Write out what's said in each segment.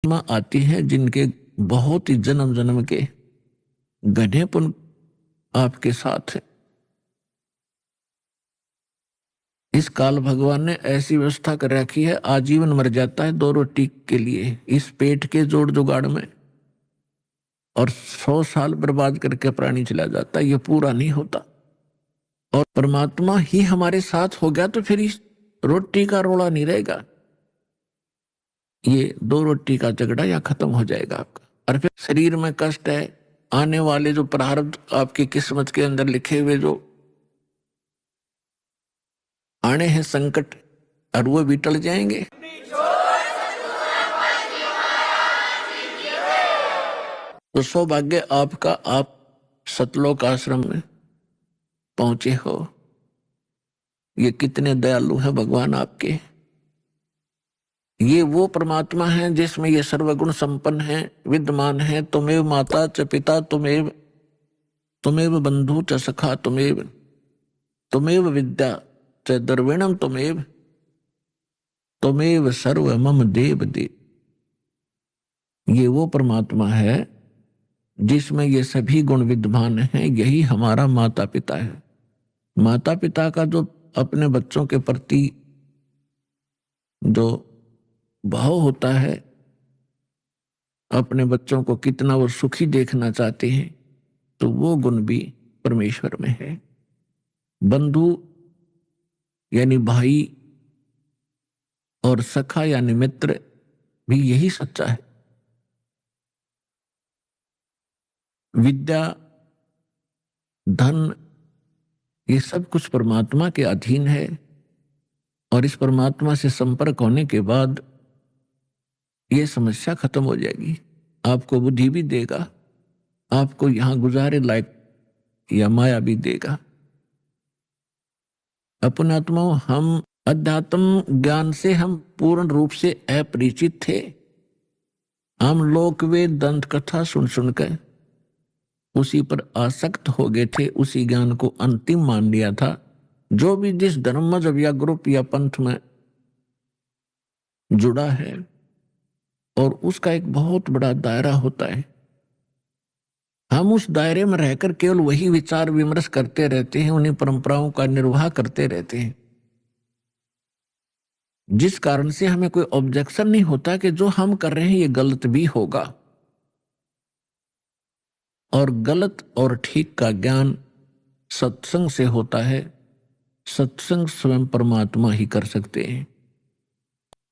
माँ आती है जिनके बहुत ही जन्म जन्म के घने पुण्य आपके साथ है। इस काल भगवान ने ऐसी व्यवस्था कर रखी है, आजीवन मर जाता है 2 रोटी के लिए इस पेट के जोड़ जुगाड़ में, और 100 साल बर्बाद करके प्राणी चला जाता है, ये पूरा नहीं होता। और परमात्मा ही हमारे साथ हो गया तो फिर इस रोटी का रोड़ा नहीं रहेगा, ये 2 रोटी का झगड़ा या खत्म हो जाएगा आपका। और फिर शरीर में कष्ट है, आने वाले जो प्रारब्ध आपकी किस्मत के अंदर लिखे हुए जो आने हैं संकट, और वो भी टल जाएंगे। तो सौभाग्य आपका, आप सतलोक आश्रम में पहुंचे हो। ये कितने दयालु हैं भगवान आपके। ये वो परमात्मा है जिसमें ये सर्वगुण संपन्न है, विद्यमान है। तुमेव माता च पिता तुमेव, तुमेव बंधु च सखा तुमेव, तुमेव विद्या च द्रविणम तुमेव, तुमेव सर्व मम देव देव। ये वो परमात्मा है जिसमें ये सभी गुण विद्यमान हैं। यही हमारा माता पिता है। माता पिता का जो अपने बच्चों के प्रति जो भाव होता है, अपने बच्चों को कितना वो सुखी देखना चाहते हैं, तो वो गुण भी परमेश्वर में है। बंधु यानी भाई और सखा यानी मित्र भी यही सच्चा है। विद्या, धन, ये सब कुछ परमात्मा के अधीन है। और इस परमात्मा से संपर्क होने के बाद ये समस्या खत्म हो जाएगी। आपको बुद्धि भी देगा, आपको यहां गुजारे लायक या माया भी देगा। अपने आत्माओं, हम अध्यात्म ज्ञान से हम पूर्ण रूप से अपरिचित थे। हम लोक वेद दंत कथा सुन सुनकर उसी पर आसक्त हो गए थे, उसी ज्ञान को अंतिम मान लिया था। जो भी जिस धर्म मजहब या ग्रुप या पंथ में जुड़ा है, और उसका एक बहुत बड़ा दायरा होता है। हम उस दायरे में रहकर केवल वही विचार विमर्श करते रहते हैं, उन्हीं परंपराओं का निर्वाह करते रहते हैं, जिस कारण से हमें कोई ऑब्जेक्शन नहीं होता कि जो हम कर रहे हैं ये गलत भी होगा। और गलत और ठीक का ज्ञान सत्संग से होता है। सत्संग स्वयं परमात्मा ही कर सकते हैं।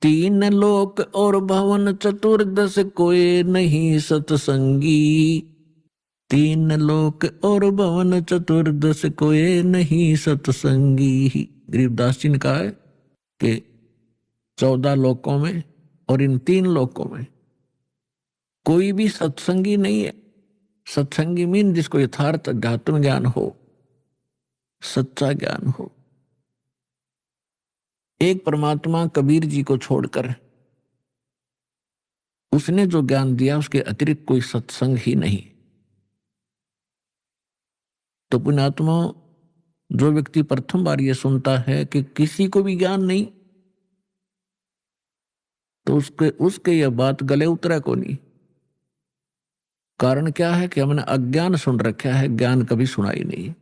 3 लोक और भवन चतुर्दश कोई नहीं सत्संगी, 3 लोक और भवन चतुर्दश कोई नहीं सत्संगी। गरीबदास जी ने कहा है कि 14 लोकों में और इन 3 लोकों में कोई भी सत्संगी नहीं है। सत्संगी मीन जिसको यथार्थ अध्यात्म ज्ञान हो, सच्चा ज्ञान हो। एक परमात्मा कबीर जी को छोड़कर उसने जो ज्ञान दिया उसके अतिरिक्त कोई सत्संग ही नहीं। तो पुण्यात्मा, जो व्यक्ति प्रथम बार ये सुनता है कि किसी को भी ज्ञान नहीं, तो उसके यह बात गले उतरा को नहीं। कारण क्या है कि हमने अज्ञान सुन रखा है, ज्ञान कभी सुना ही नहीं।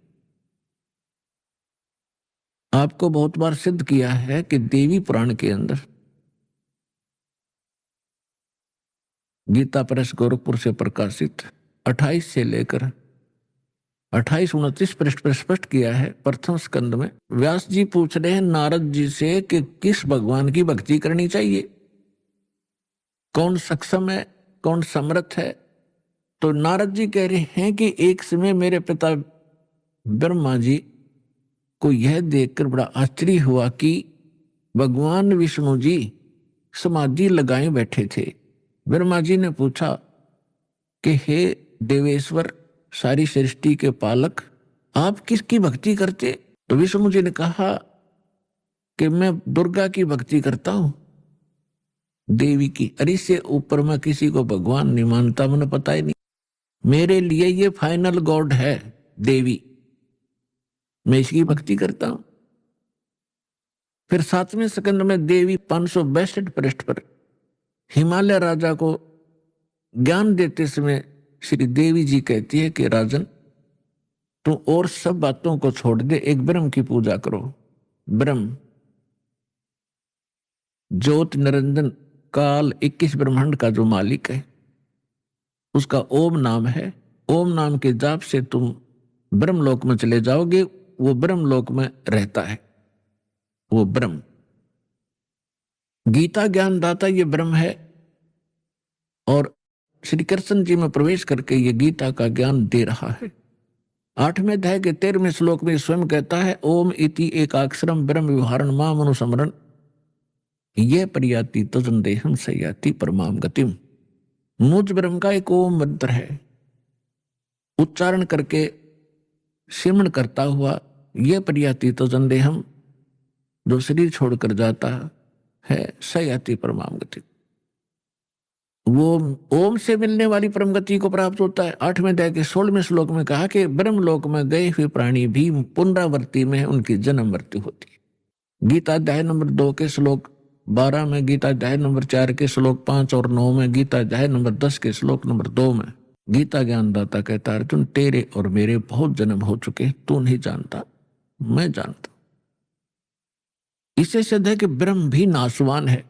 आपको बहुत बार सिद्ध किया है कि देवी पुराण के अंदर, गीता प्रेस गोरखपुर से प्रकाशित 28 से लेकर 28-29 पृष्ठ पर स्पष्ट किया है। प्रथम स्कंद में व्यास जी पूछ रहे हैं नारद जी से कि किस भगवान की भक्ति करनी चाहिए, कौन सक्षम है, कौन समर्थ है। तो नारद जी कह रहे हैं कि एक समय मेरे पिता ब्रह्मा जी को यह देखकर बड़ा आश्चर्य हुआ कि भगवान विष्णु जी समाधि लगाए बैठे थे। ब्रह्मा जी ने पूछा कि हे देवेश्वर, सारी सृष्टि के पालक, आप किसकी भक्ति करते? तो विष्णु जी ने कहा कि मैं दुर्गा की भक्ति करता हूं, देवी की। अरे इससे ऊपर मैं किसी को भगवान नहीं मानता, मैंने पता ही नहीं। मेरे लिए ये फाइनल गॉड है देवी, मैं इसकी भक्ति करता हूं। फिर 7वें स्कंद में देवी 562 पृष्ठ पर हिमालय राजा को ज्ञान देते समय श्री देवी जी कहती है कि राजन, तू और सब बातों को छोड़ दे, एक ब्रह्म की पूजा करो। ब्रह्म ज्योत निरंजन काल 21 ब्रह्मांड का जो मालिक है, उसका ओम नाम है। ओम नाम के जाप से तुम ब्रह्मलोक में चले जाओगे। वो ब्रह्मलोक में रहता है, वो ब्रह्म। गीता ज्ञानदाता ये ब्रह्म है, और श्री कृष्ण जी में प्रवेश करके ये गीता का ज्ञान दे रहा है। 8वें अध्याय के 13वें श्लोक में स्वयं कहता है, ओम इति एकाक्षरम ब्रह्म विवहारण माम अनुसमरण ये परियाति तजन देहम सयाति परमाम गतिम। मुझ ब्रह्म का एक ओम मंत्र है, उच्चारण करके सिमरण करता हुआ ये परियाति तजन देहम, जो शरीर छोड़कर जाता है, सयाति परमाम गति, वो ओम से मिलने वाली परम गति को प्राप्त होता है। 8वें अध्याय के 16वें श्लोक में कहा कि ब्रह्मलोक में गए हुए प्राणी भी पुनरावृत्ति में उनकी जन्म मृत्यु होती है। गीता अध्याय नंबर 2 के श्लोक 12 में, गीता अध्याय नंबर 4 के श्लोक 5 और 9 में, गीता अध्याय नंबर 10 के श्लोक नंबर 2 में गीता ज्ञानदाता कहता है, अर्जुन तेरे और मेरे बहुत जन्म हो चुके, तू नहीं जानता, मैं जानता। इससे सिद्ध है कि ब्रह्म भी नाशवान है।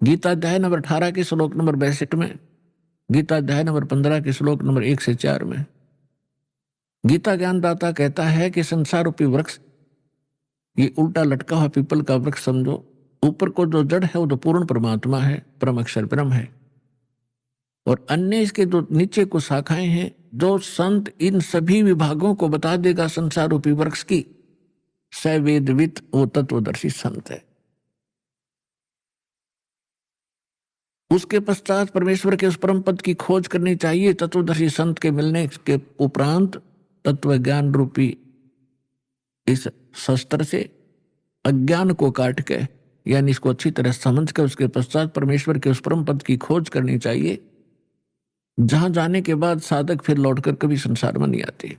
गीता अध्याय नंबर 18 के श्लोक नंबर 62 में, गीता अध्याय नंबर 15 के श्लोक नंबर 1 से 4 में गीता ज्ञानदाता कहता है कि संसार रूपी वृक्ष ये उल्टा लटका हुआ पीपल का वृक्ष समझो। ऊपर को जो जड़ है वो तो पूर्ण परमात्मा है, परम अक्षर ब्रह्म है, और अन्य इसके जो नीचे को शाखाएं हैं, जो संत इन सभी विभागों को बता देगा संसार रूपी वृक्ष की, सवेदवित वो तत्वदर्शी संत है। उसके पश्चात परमेश्वर के उस परम पद की खोज करनी चाहिए। तत्वदर्शी संत के मिलने के उपरांत तत्व ज्ञान रूपी इस शस्त्र से अज्ञान को काट के, यानी इसको अच्छी तरह समझ कर उसके पश्चात परमेश्वर के उस परम पद की खोज करनी चाहिए, जहां जाने के बाद साधक फिर लौटकर कभी संसार में नहीं आते।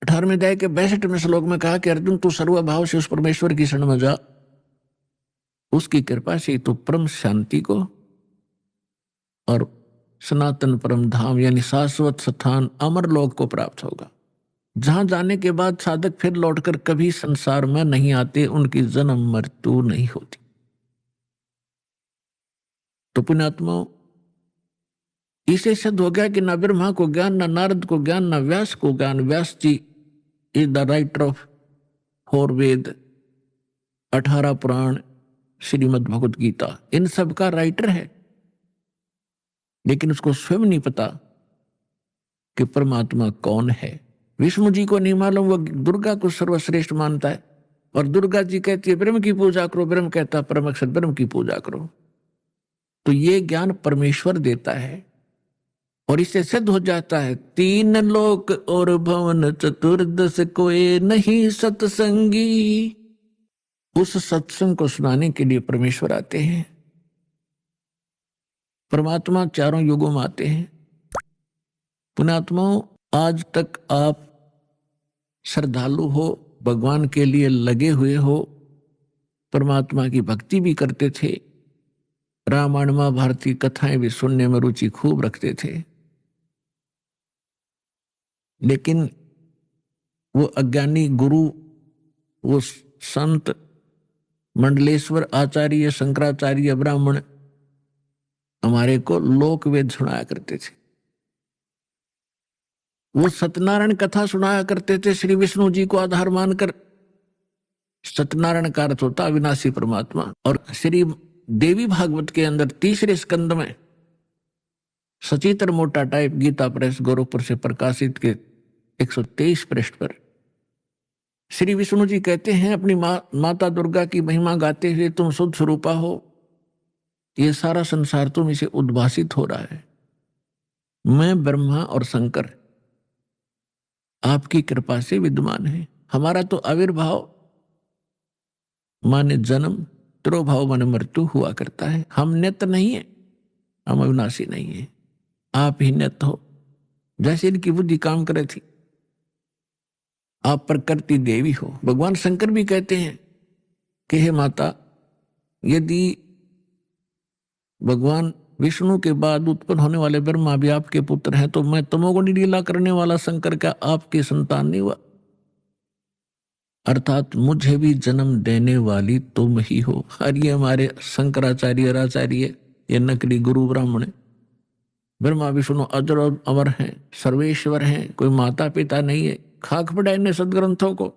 18वें अध्याय के 62वें श्लोक में कहा कि अर्जुन तू सर्वभाव से उस परमेश्वर की शरण में जा, उसकी कृपा से तो परम शांति को और सनातन परम धाम यानी शाश्वत स्थान अमर लोक को प्राप्त होगा, जहां जाने के बाद साधक फिर लौटकर कभी संसार में नहीं आते, उनकी जन्म मृत्यु नहीं होती। तो पुण्यात्माओं, इसे सिद्ध हो गया कि ना ब्रह्मा को ज्ञान, ना नारद को ज्ञान, ना व्यास को ज्ञान। व्यास जी इज द राइटर ऑफ 4 वेद, 18 पुराण, श्रीमद् भगवत गीता, इन सब का राइटर है, लेकिन उसको स्वयं नहीं पता कि परमात्मा कौन है। विष्णु जी को नहीं मालूम, वो दुर्गा को सर्वश्रेष्ठ मानता है, और दुर्गा जी कहती है ब्रह्म की पूजा करो, ब्रह्म कहता है परम अक्षर ब्रह्म की पूजा करो। तो ये ज्ञान परमेश्वर देता है, और इससे सिद्ध हो जाता है 3 लोक और भवन चतुर्दश कोई नहीं सत्संगी। उस सत्संग को सुनाने के लिए परमेश्वर आते हैं। परमात्मा चारों युगों में आते हैं। पुण्यात्माओं, आज तक आप श्रद्धालु हो, भगवान के लिए लगे हुए हो, परमात्मा की भक्ति भी करते थे, रामायण महाभारत की कथाएं भी सुनने में रुचि खूब रखते थे, लेकिन वो अज्ञानी गुरु, वो संत मंडलेश्वर आचार्य, शंकराचार्य, ब्राह्मण हमारे को लोक वेद सुनाया करते थे। वो सत्यनारायण कथा सुनाया करते थे श्री विष्णु जी को आधार मानकर। सत्यनारायण का अर्थ होता अविनाशी परमात्मा। और श्री देवी भागवत के अंदर 3रे स्कंद में सचित्र मोटा टाइप गीता प्रेस गोरखपुर से प्रकाशित के 123 पृष्ठ पर श्री विष्णु जी कहते हैं, अपनी माता दुर्गा की महिमा गाते हुए, तुम शुद्ध स्वरूपा हो, ये सारा संसार तुम इसे उद्भासित हो रहा है। मैं ब्रह्मा और शंकर आपकी कृपा से विद्यमान है। हमारा तो आविर्भाव माने जन्म, तिरोभाव माने मृत्यु हुआ करता है। हम नित्य नहीं है, हम अविनाशी नहीं है, आप ही नित्य हो। जैसे इनकी बुद्धि काम करे थी, आप प्रकृति देवी हो। भगवान शंकर भी कहते हैं कि हे माता, यदि भगवान विष्णु के बाद उत्पन्न होने वाले ब्रह्मा भी आपके पुत्र हैं, तो मैं तमोगुणी लीला करने वाला शंकर क्या आपकी संतान नहीं हुआ? अर्थात मुझे भी जन्म देने वाली तुम ही हो। और ये हमारे शंकराचार्य आचार्य, ये नकली गुरु ब्राह्मण, ब्रह्मा विष्णु अजर और अमर हैं, सर्वेश्वर हैं, कोई माता पिता नहीं है। खाक पढ़ाए इन्हें सदग्रंथों को।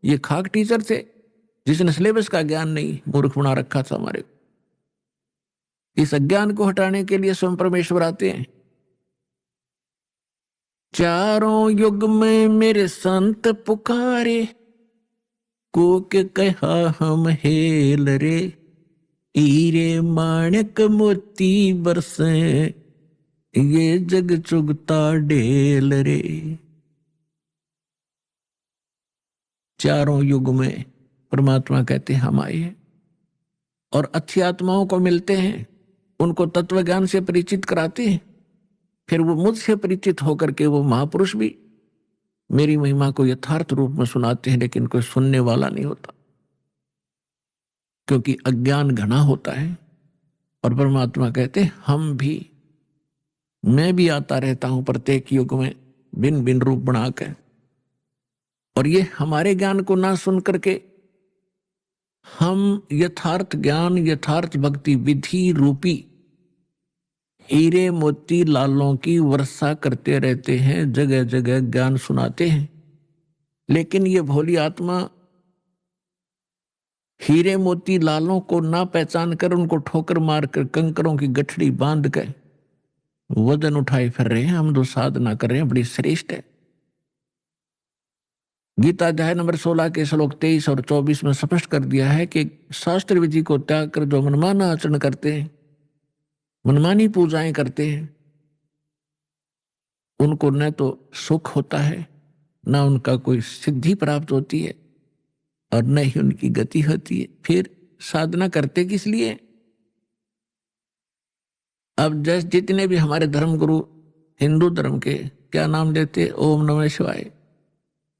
ये खाक टीचर थे जिसने सिलेबस का ज्ञान नहीं, मूर्ख बना रखा था हमारे को। इस अज्ञान को हटाने के लिए स्वयं परमेश्वर आते हैं। चारों युग में मेरे संत पुकारे, को के कहा हम हेल रे, हीरे माणक मोती बरसे, ये जग चुगता ढेल रे। चारों युग में परमात्मा कहते हम आए हैं और अच्छी आत्माओं को मिलते हैं, उनको तत्व ज्ञान से परिचित कराते हैं। फिर वो मुझसे परिचित होकर के वो महापुरुष भी मेरी महिमा को यथार्थ रूप में सुनाते हैं, लेकिन कोई सुनने वाला नहीं होता, क्योंकि अज्ञान घना होता है। और परमात्मा कहते हम भी, मैं भी आता रहता हूं प्रत्येक युग में भिन्न भिन्न रूप बनाकर, और ये हमारे ज्ञान को ना सुन करके हम यथार्थ ज्ञान, यथार्थ भक्ति विधि रूपी हीरे मोती लालों की वर्षा करते रहते हैं, जगह जगह ज्ञान सुनाते हैं। लेकिन ये भोली आत्मा हीरे मोती लालों को ना पहचान कर उनको ठोकर मारकर कंकरों की गठड़ी बांध कर वजन उठाए फिर रहे हैं। हम जो साधना कर रहे हैं बड़ी श्रेष्ठ है। गीता अध्याय नंबर 16 के श्लोक 23 और 24 में स्पष्ट कर दिया है कि शास्त्र विधि को त्याग कर जो मनमाना आचरण करते हैं, मनमानी पूजाएं करते हैं, उनको न तो सुख होता है, न उनका कोई सिद्धि प्राप्त होती है, और न ही उनकी गति होती है। फिर साधना करते किस लिए? अब जैसे जितने भी हमारे धर्म गुरु हिंदू धर्म के क्या नाम लेते, ओम नमः शिवाय,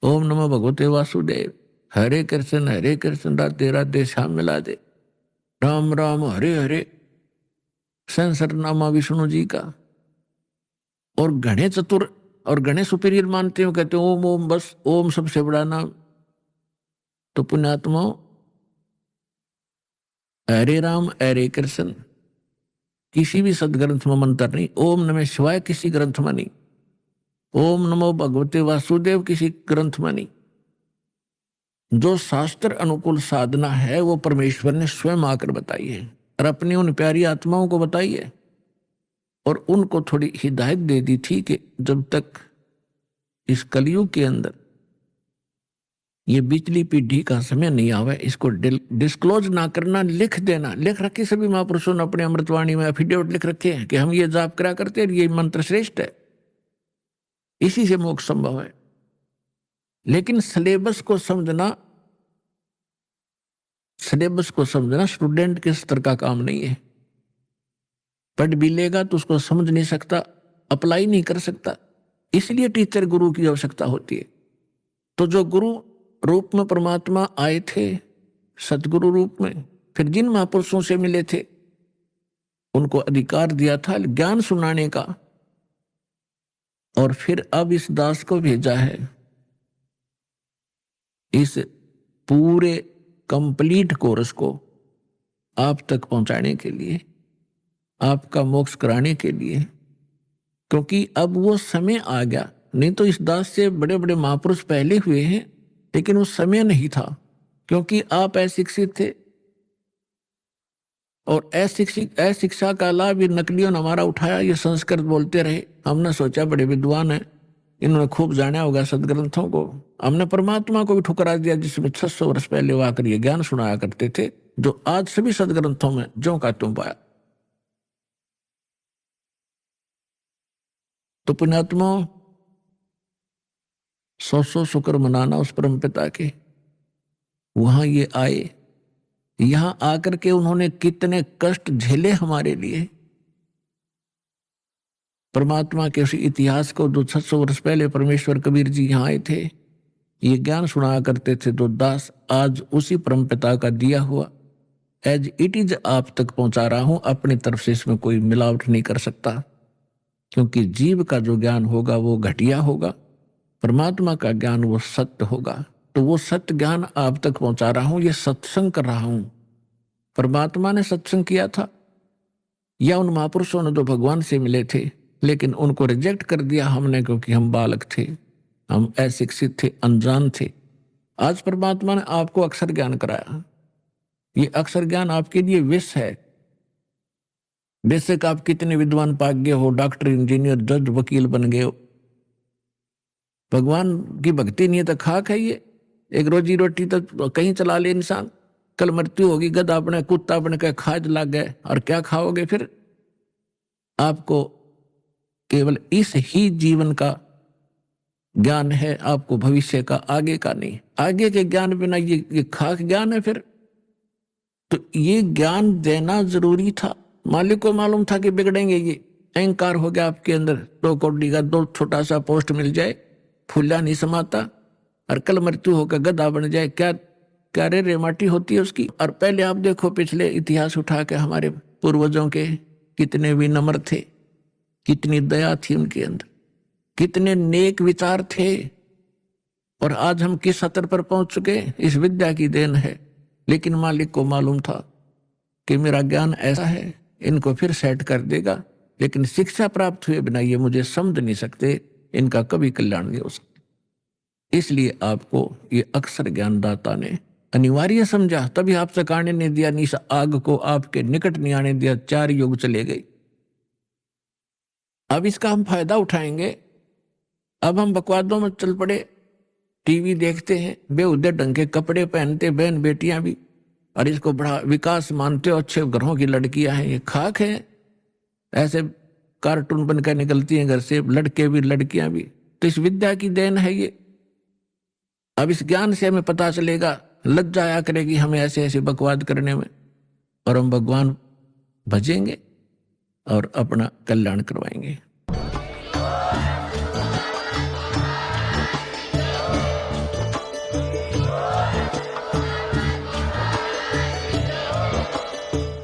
ओम नमः भगवते वासुदेव, हरे कृष्ण राधे राधे श्याम मिला दे, राम राम हरे हरे, सहस्रनामा विष्णु जी का, और घने चतुर और घने सुपीरियर मानते हो, कहते ओम ओम, बस ओम सबसे बड़ा नाम। तो पुण्यात्मा, हरे राम हरे कृष्ण किसी भी सदग्रंथ में मंत्र नहीं, ओम नमः शिवाय किसी ग्रंथ में नहीं, ओम नमो भगवते वासुदेव किसी ग्रंथ में नहीं। जो शास्त्र अनुकूल साधना है वो परमेश्वर ने स्वयं आकर बताई है और अपनी उन प्यारी आत्माओं को बताई है, और उनको थोड़ी हिदायत दे दी थी कि जब तक इस कलयुग के अंदर ये बिजली पीढ़ी का समय नहीं आवे, इसको डिस्क्लोज ना करना, लिख देना। लिख रखी सभी महापुरुषों ने अपने अमृतवाणी में एफिडेविट लिख रखे हैं कि हम ये जाप करा करते हैं, ये मंत्र श्रेष्ठ है, इसी से मोक्ष संभव है। लेकिन सिलेबस को समझना स्टूडेंट के स्तर का काम नहीं है। पढ़ भी लेगा तो उसको समझ नहीं सकता, अप्लाई नहीं कर सकता। इसलिए टीचर गुरु की आवश्यकता होती है। तो जो गुरु रूप में परमात्मा आए थे, सतगुरु रूप में, फिर जिन महापुरुषों से मिले थे उनको अधिकार दिया था ज्ञान सुनाने का, और फिर अब इस दास को भेजा है इस पूरे कंप्लीट कोर्स को आप तक पहुंचाने के लिए, आपका मोक्ष कराने के लिए। क्योंकि अब वो समय आ गया, नहीं तो इस दास से बड़े बड़े महापुरुष पहले हुए हैं, लेकिन उस समय नहीं था, क्योंकि आप अशिक्षित थे। और अशिक्षा का लाभ नकलियों ने हमारा उठाया, ये संस्कृत बोलते रहे। हमने सोचा बड़े विद्वान हैं, इन्होंने खूब जाना होगा सदग्रंथों को। हमने परमात्मा को भी ठुकरा दिया, जिसमें 600 वर्ष पहले वो आकर ये ज्ञान सुनाया करते थे, जो आज सभी सदग्रंथों में ज्यों का त्यों पाया। तो पुण्यात्मा, 100 शुक्र मनाना उस परम पिता के। वहां ये आए, यहां आकर के उन्होंने कितने कष्ट झेले हमारे लिए। परमात्मा के उस इतिहास को, जो 600 वर्ष पहले परमेश्वर कबीर जी यहाँ आए थे, ये ज्ञान सुनाया करते थे, तो दास आज उसी परम पिता का दिया हुआ एज इट इज आप तक पहुंचा रहा हूं, अपनी तरफ से इसमें कोई मिलावट नहीं कर सकता, क्योंकि जीव का जो ज्ञान होगा वो घटिया होगा, परमात्मा का ज्ञान वो सत्य होगा। तो वो सत्य ज्ञान आप तक पहुंचा रहा हूं, ये सत्संग कर रहा हूं। परमात्मा ने सत्संग किया था या उन महापुरुषों ने जो भगवान से मिले थे, लेकिन उनको रिजेक्ट कर दिया हमने, क्योंकि हम बालक थे, हम अशिक्षित थे, अनजान थे। आज परमात्मा ने आपको अक्षर ज्ञान कराया। ये अक्षर ज्ञान आपके लिए विष है। बेशक आप कितने विद्वान पाक गए हो, डॉक्टर, इंजीनियर, जज, वकील बन गए हो, भगवान की भक्ति नहीं है तो खाक है ये। एक रोजी रोटी तो कहीं चला ले इंसान, कल मृत्यु होगी, गधा अपने कुत्ता अपने का खाज लग गए, और क्या खाओगे फिर? आपको केवल इस ही जीवन का ज्ञान है, आपको भविष्य का, आगे का नहीं। आगे के ज्ञान बिना ये खाक ज्ञान है फिर। तो ये ज्ञान देना जरूरी था। मालिक को मालूम था कि बिगड़ेंगे ये, अहंकार हो गया आपके अंदर, 2 कौड़ी का 2 छोटा सा पोस्ट मिल जाए, फूला नहीं समाता, और कल मृत्यु होकर गधा बन जाए, क्या क्या रे माटी होती है उसकी। और पहले आप देखो पिछले इतिहास उठा के, हमारे पूर्वजों के कितने विनम्र थे, कितनी दया थी उनके अंदर, कितने नेक विचार थे, और आज हम किस स्तर पर पहुंच चुके, इस विद्या की देन है। लेकिन मालिक को मालूम था कि मेरा ज्ञान ऐसा है, इनको फिर सेट कर देगा, लेकिन शिक्षा प्राप्त हुए बिना ये मुझे समझ नहीं सकते, इनका कभी कल्याण नहीं हो सकता। इसलिए आपको ये अक्षर ज्ञानदाता ने अनिवार्य समझा, तभी आपसे काटने नहीं दिया, निस आग को आपके निकट नहीं आने दिया, 4 युग चले गई। अब इसका हम फायदा उठाएंगे। अब हम बकवादों में चल पड़े, टीवी देखते हैं, बेहुदे ढंग के कपड़े पहनते बहन बेटियां भी, और इसको बड़ा विकास मानते हो, अच्छे घरों की लड़कियां हैं, ये खाक है। ऐसे कार्टून बनकर निकलती हैं घर से, लड़के भी लड़कियां भी। तो इस विद्या की देन है ये। अब इस ज्ञान से हमें पता चलेगा, लज्जा आया करेगी हमें ऐसे ऐसे बकवाद करने में, और हम भगवान भजेंगे और अपना कल्याण करवाएंगे।